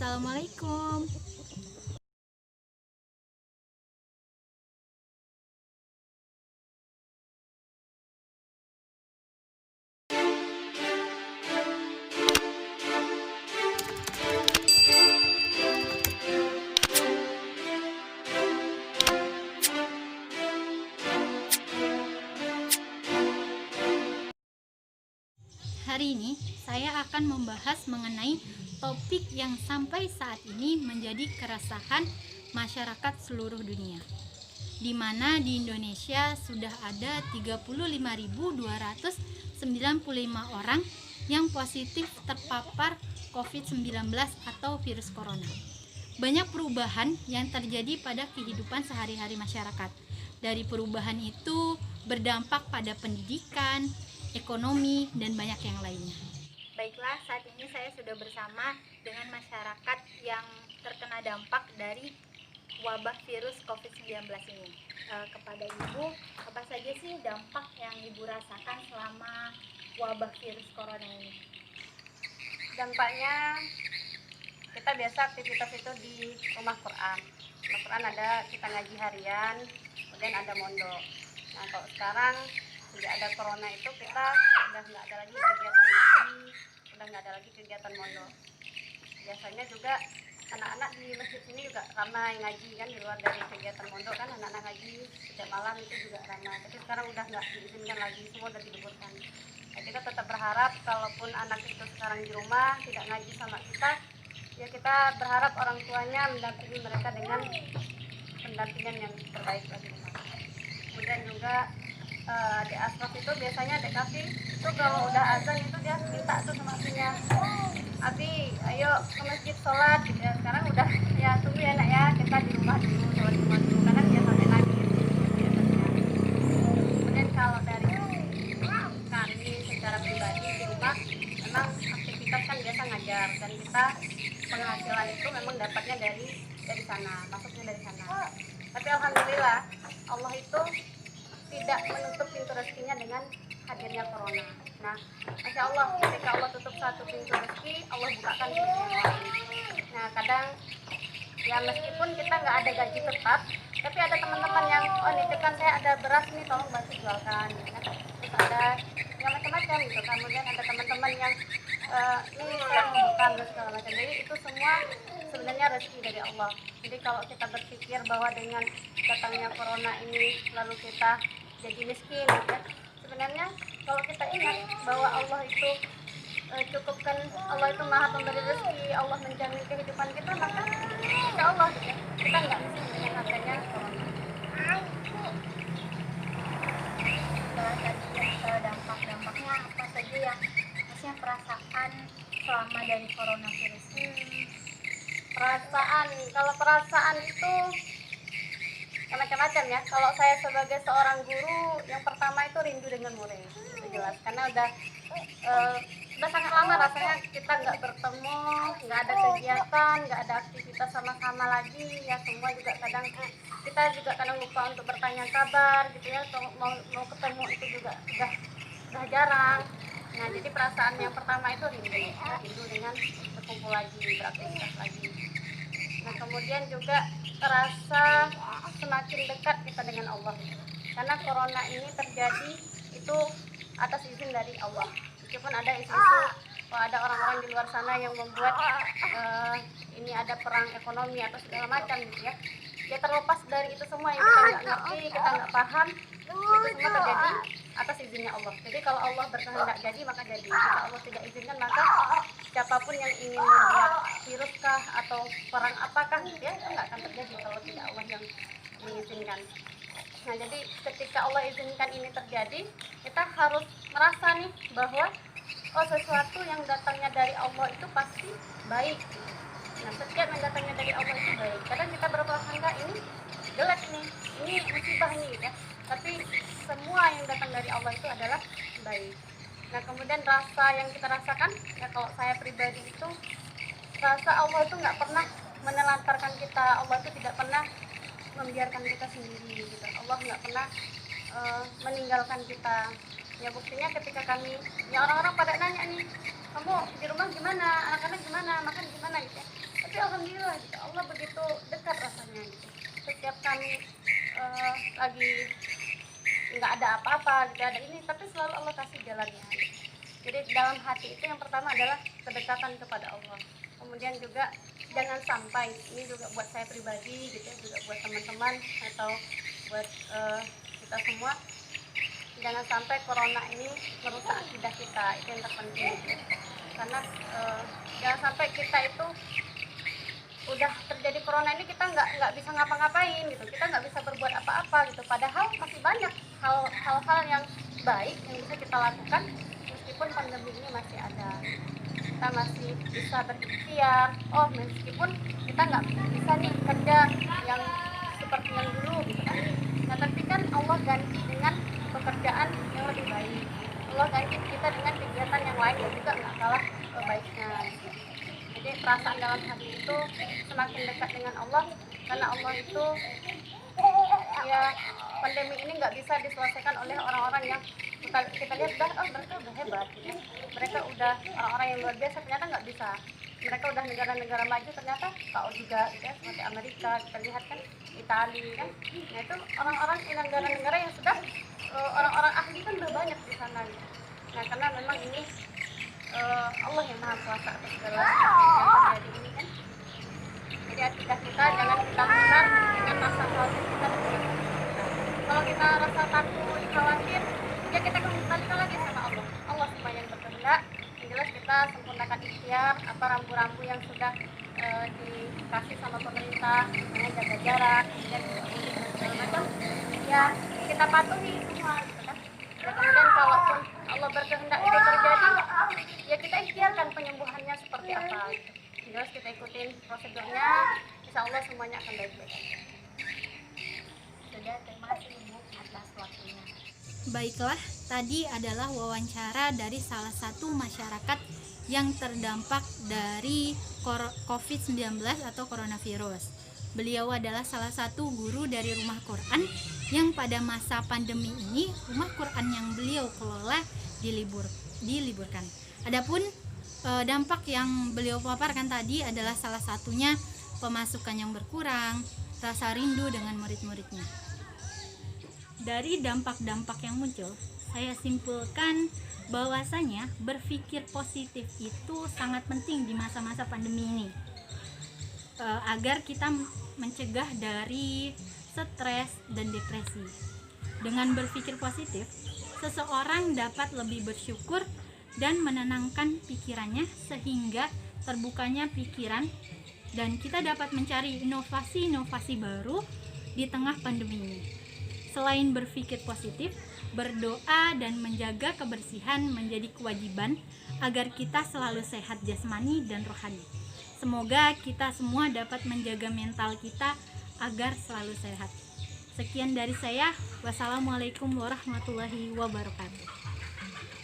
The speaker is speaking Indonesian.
Assalamualaikum. Hari ini saya akan membahas mengenai topik yang sampai saat ini menjadi keresahan masyarakat seluruh dunia, di mana di Indonesia sudah ada 35.295 orang yang positif terpapar COVID-19 atau virus corona. Banyak perubahan yang terjadi pada kehidupan sehari-hari masyarakat. Dari perubahan itu berdampak pada pendidikan, ekonomi, dan banyak yang lainnya. Baiklah, saat ini saya sudah bersama dengan masyarakat yang terkena dampak dari wabah virus COVID-19 ini. Kepada Ibu, apa saja sih dampak yang Ibu rasakan selama wabah virus corona ini? Dampaknya kita biasa aktivitas itu di rumah Quran. Rumah Quran ada kita ngaji harian, kemudian ada mondok. Nah kalau sekarang sejak ada corona itu kita udah nggak ada lagi kegiatan ngaji, udah nggak ada lagi kegiatan mondok. Biasanya juga anak-anak di masjid sini juga ramai ngaji kan, di luar dari kegiatan mondok kan anak-anak ngaji setiap malam itu juga ramai. Tapi sekarang udah nggak diizinkan lagi, semua udah diliburkan. Nah, kita tetap berharap kalaupun anak itu sekarang di rumah tidak ngaji sama kita, ya kita berharap orang tuanya mendampingi mereka dengan pendampingan yang terbaik bagi rumah. Kemudian juga di asraf itu biasanya adik Kafi itu kalau udah azan itu dia minta tuh sama abinya, Abi ayo ke masjid sholat gitu ya. Sekarang udah ya tunggu ya nak ya, kita di rumah dulu, sholat di rumah dulu, kadang dia sampai nangis biasanya. Kemudian kalau dari kami secara pribadi di rumah memang aktivitas kan biasa ngajar, dan kita penghasilan itu memang dapatnya dari sana, masuknya dari sana. Tapi alhamdulillah Allah itu tidak menutup pintu rezekinya dengan hadirnya corona. Nah, masya Allah, ketika Allah tutup satu pintu rezeki, Allah bukakan pintu yang lain. Nah, kadang ya meskipun kita nggak ada gaji tetap, tapi ada teman-teman yang nitipkan saya ada beras nih, tolong bantu jualkan. Gitu kan. Terus ada yang macam-macam gitu. Kemudian ada teman-teman yang ini saya membuka dan segala macam. Jadi itu semua sebenarnya rezeki dari Allah. Jadi kalau kita berpikir bahwa dengan datangnya corona ini lalu kita jadi miskin, gitu ya. Sebenarnya kalau kita ingat bahwa Allah itu cukupkan, Allah itu maha pemberi rezeki, Allah menjamin kehidupan kita, maka insya Allah gitu ya, kita nggak miskin dengan adanya corona. Dampak-dampaknya apa saja yang maksudnya perasaan selama dari coronavirus ini? Kalau perasaan itu ya macam-macam ya. Kalau saya sebagai seorang guru, yang pertama itu rindu dengan murid, itu jelas, karena udah sangat lama rasanya kita nggak bertemu, nggak ada kegiatan, nggak ada aktivitas sama-sama lagi ya. Semua juga kita juga kadang lupa untuk bertanya kabar gitu ya, atau mau ketemu itu juga udah jarang. Nah jadi perasaan yang pertama itu rindu dengan berkumpul lagi, beraktivitas lagi. Nah kemudian juga terasa semakin dekat kita dengan Allah, karena corona ini terjadi itu atas izin dari Allah. Meskipun ada isu-isu ada orang-orang di luar sana yang membuat ini ada perang ekonomi atau segala macam gitu ya. Ya terlepas dari itu semua yang kita nggak ngerti, kita nggak paham, itu semua terjadi atas izinnya Allah. Jadi kalau Allah berkehendak jadi maka jadi. Jika Allah tidak izinkan maka siapapun yang ingin membuat virus kah atau perang apakah gitu ya, itu nggak akan terjadi kalau tidak Allah yang mengizinkan. Nah jadi ketika Allah izinkan ini terjadi, kita harus merasa nih bahwa sesuatu yang datangnya dari Allah itu pasti baik. Nah setiap yang datangnya dari Allah itu baik. Kadang kita berprasangka ini jelek nih, ini musibah nih gitu ya. Tapi semua yang datang dari Allah itu adalah baik. Nah kemudian rasa yang kita rasakan ya, kalau saya pribadi itu rasa Allah itu nggak pernah menelantarkan kita, Allah itu tidak pernah membiarkan kita sendiri gitu. Allah nggak pernah meninggalkan kita. Ya buktinya ketika kami, ya orang-orang pada nanya nih, kamu di rumah gimana, anak-anak gimana, makan gimana gitu ya. Tapi lagi nggak ada apa-apa, tidak ada ini, tapi selalu Allah kasih jalannya. Jadi dalam hati itu yang pertama adalah kedekatan kepada Allah. Kemudian juga jangan sampai, ini juga buat saya pribadi gitu ya, juga buat teman-teman atau buat kita semua, jangan sampai corona ini merusak akidah kita, itu yang terpenting. Karena jangan sampai kita itu udah terjadi corona ini kita nggak bisa ngapa-ngapain gitu, kita nggak bisa berbuat apa-apa gitu, padahal masih banyak hal-hal yang baik yang bisa kita lakukan meskipun pandemi ini masih ada. Kita masih bisa berikhtiar, meskipun kita nggak bisa nih kerja yang seperti yang dulu gitu kan, nah tapi kan Allah ganti dengan pekerjaan yang lebih baik, Allah ganti kita dengan kegiatan yang lain yang juga nggak kalah baiknya. Jadi perasaan dalam hati itu semakin dekat dengan Allah, karena Allah itu ya, pandemi ini nggak bisa diselesaikan oleh orang-orang yang kita lihat mereka udah hebat gitu. Mereka udah orang-orang yang luar biasa, ternyata nggak bisa. Mereka udah negara-negara maju, ternyata KO juga gitu ya, seperti Amerika, kita lihat kan, Italia kan. Nah itu orang-orang negara-negara yang sudah orang-orang ahli kan udah banyak di sana gitu. Nah karena memang ini Allah yang maha kuasa atas segala yang terjadi ini kan. Jadi akidah kita jangan kita besar dengan rasa khawatir kita. Kalau kita rasa takut, khawatir, ya kita kembalikan lagi sama Allah. Allah semua yang berkehendak. Yang jelas kita sempurnakan ikhtiar, apa rambu-rambu yang sudah dikasih sama pemerintah, misalnya jaga jarak, dan segala macam. Ya kita patuhi semua gitu kan. Ya, kemudian kalaupun Allah berkehendak itu terjadi, ya kita ikhtiarkan penyembuhannya seperti apa gitu. Jelas kita ikutin prosedurnya, insya Allah semuanya akan baik-baik aja. Sudah, terima kasih Ibu atas waktunya. Baiklah, tadi adalah wawancara dari salah satu masyarakat yang terdampak dari COVID-19 atau coronavirus. Beliau adalah salah satu guru dari Rumah Quran yang pada masa pandemi ini Rumah Quran yang beliau kelola diliburkan. Adapun dampak yang beliau paparkan tadi adalah salah satunya pemasukan yang berkurang, rasa rindu dengan murid-muridnya. Dari dampak-dampak yang muncul, saya simpulkan bahwasanya berpikir positif itu sangat penting di masa-masa pandemi ini, agar kita mencegah dari stres dan depresi. Dengan berpikir positif, seseorang dapat lebih bersyukur dan menenangkan pikirannya sehingga terbukanya pikiran, dan kita dapat mencari inovasi-inovasi baru di tengah pandemi ini. Selain berpikir positif, berdoa dan menjaga kebersihan menjadi kewajiban agar kita selalu sehat jasmani dan rohani. Semoga kita semua dapat menjaga mental kita agar selalu sehat. Sekian dari saya. Wassalamualaikum warahmatullahi wabarakatuh.